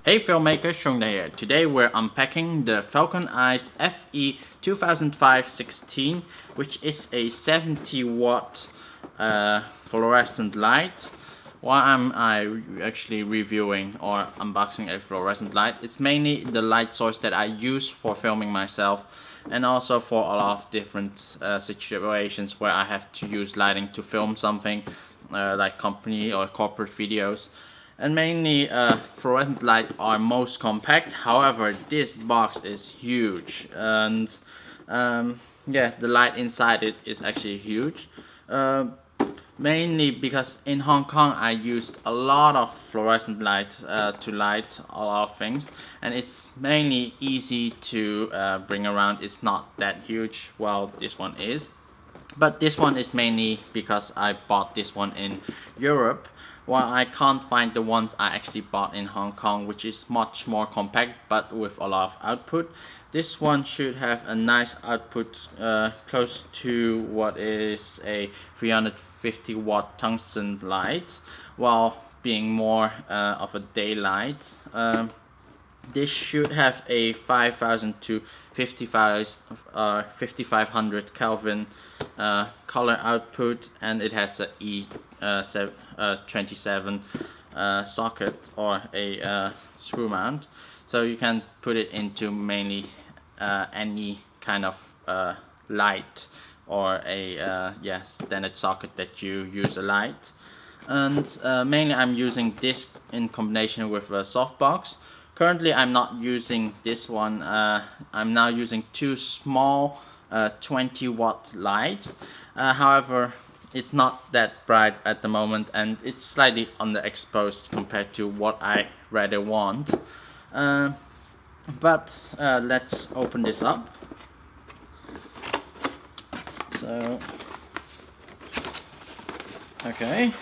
Hey filmmakers, Chungdha here. Today we're unpacking the Falcon Eyes FE2005-15, which is a 70-watt fluorescent light. Why am I actually reviewing or unboxing a fluorescent light? It's mainly the light source that I use for filming myself, and also for a lot of different situations where I have to use lighting to film something, like company or corporate videos. And mainly fluorescent lights are most compact. However, this box is huge, and yeah, the light inside it is actually huge. Mainly because in Hong Kong I used a lot of fluorescent lights to light a lot of things, and it's mainly easy to bring around. It's not that huge. Well, this one is, but this one is mainly because I bought this one in Europe, while I can't find the ones I actually bought in Hong Kong, which is much more compact but with a lot of output. This one should have a nice output, close to what is a 350 watt tungsten light, while being more of a daylight. This should have a 5000 to 5500 Kelvin color output, and it has a E27 socket or a screw mount, so you can put it into mainly any kind of light or a standard socket that you use a light. And mainly I'm using this in combination with a softbox. Currently I'm not using this one. I'm now using two small 20-watt lights. However, it's not that bright at the moment, and it's slightly underexposed compared to what I rather want. But let's open this up. So, okay,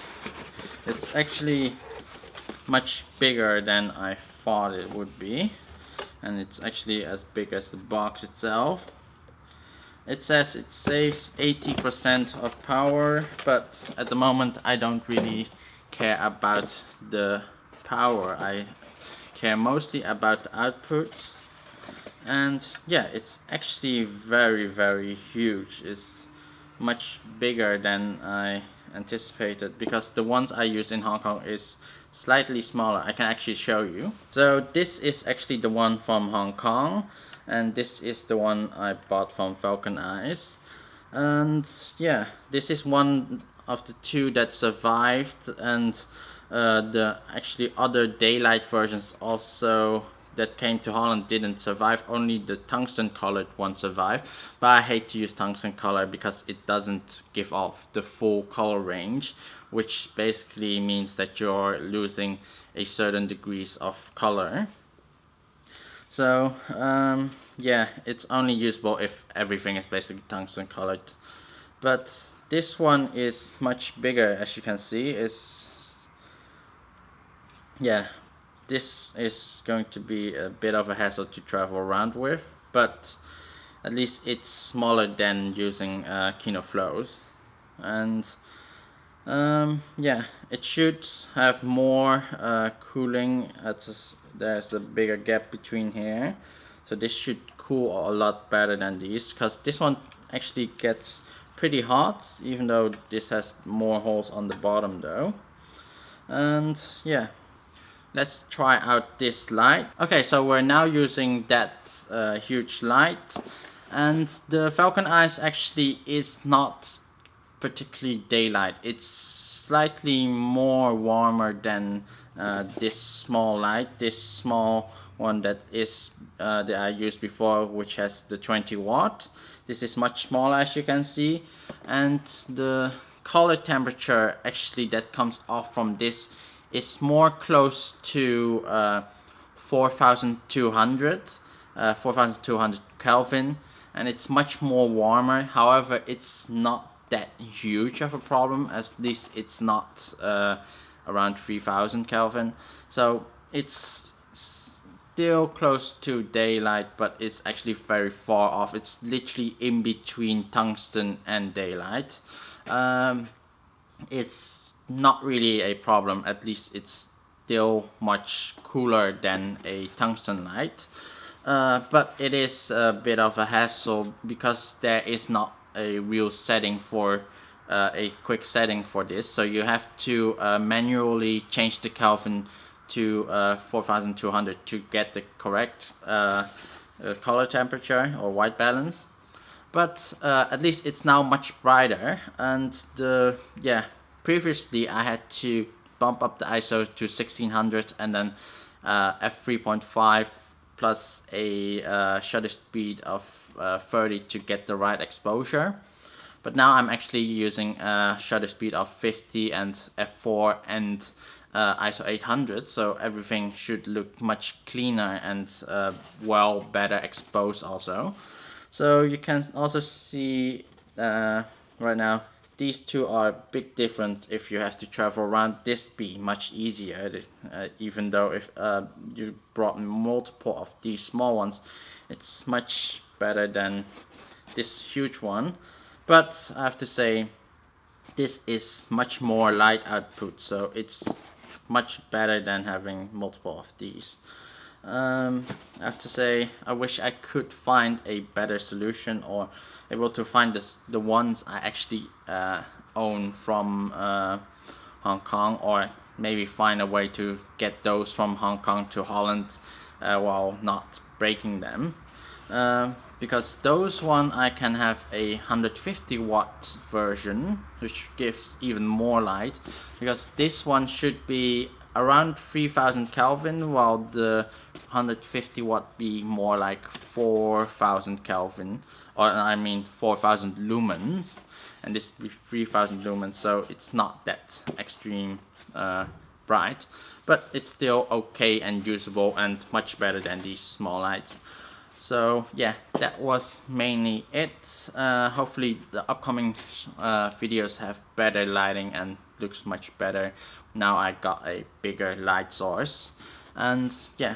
it's actually much bigger than I thought it would be, and it's actually as big as the box itself. It says it saves 80% of power, but at the moment I don't really care about the power. I care mostly about the output. And yeah, it's actually very huge. It's much bigger than I anticipated, because the ones I use in Hong Kong is slightly smaller. I can actually show you. So this is actually the one from Hong Kong, and this is the one I bought from Falcon Eyes. And yeah, this is one of the two that survived, and the actually other daylight versions also that came to Holland didn't survive. Only the tungsten colored one survived, but I hate to use tungsten color because it doesn't give off the full color range, which basically means that you're losing a certain degrees of color. So yeah, it's only usable if everything is basically tungsten colored. But this one is much bigger, as you can see. This is going to be a bit of a hassle to travel around with, but at least it's smaller than using Kino Flows. And yeah, it should have more cooling. There's a bigger gap between here, so this should cool a lot better than these, because this one actually gets pretty hot, even though this has more holes on the bottom though. And yeah, let's try out this light. Okay, so we're now using that huge light, and the Falcon Eyes actually is not particularly daylight. It's slightly more warmer than this small light, this small one that I used before, which has the 20 watt. This is much smaller, as you can see, and the color temperature actually that comes off from this is more close to 4200 Kelvin, and it's much more warmer. However, it's not that huge of a problem. At least it's not around 3000 Kelvin, so it's still close to daylight, but it's actually very far off. It's literally in between tungsten and daylight. It's not really a problem. At least it's still much cooler than a tungsten light. But it is a bit of a hassle because there is not a real setting for a quick setting for this, so you have to manually change the Kelvin to 4200 to get the correct color temperature or white balance. But at least it's now much brighter, and previously I had to bump up the ISO to 1600 and then f3.5 plus a shutter speed of 30 to get the right exposure. But now I'm actually using a shutter speed of 50 and f4 and ISO 800, so everything should look much cleaner and well better exposed also. So you can also see right now these two are a big difference. If you have to travel around, this be much easier, even though if you brought multiple of these small ones, it's much better than this huge one. But I have to say, this is much more light output, so it's much better than having multiple of these. I have to say, I wish I could find a better solution or able to find the ones I actually own from Hong Kong, or maybe find a way to get those from Hong Kong to Holland while not breaking them. Because those one I can have a 150 watt version, which gives even more light, because this one should be around 3000 Kelvin, while the 150 watt be more like 4000 Kelvin, or I mean 4000 lumens, and this be 3000 lumens, so it's not that extreme bright, but it's still okay and usable and much better than these small lights. So yeah, that was mainly it. Hopefully the upcoming videos have better lighting and looks much better. Now I got a bigger light source, and yeah,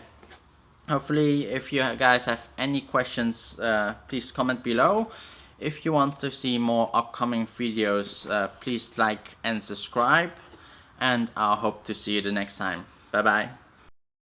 hopefully if you guys have any questions, please comment below. If you want to see more upcoming videos, please like and subscribe, and I hope to see you the next time. Bye bye.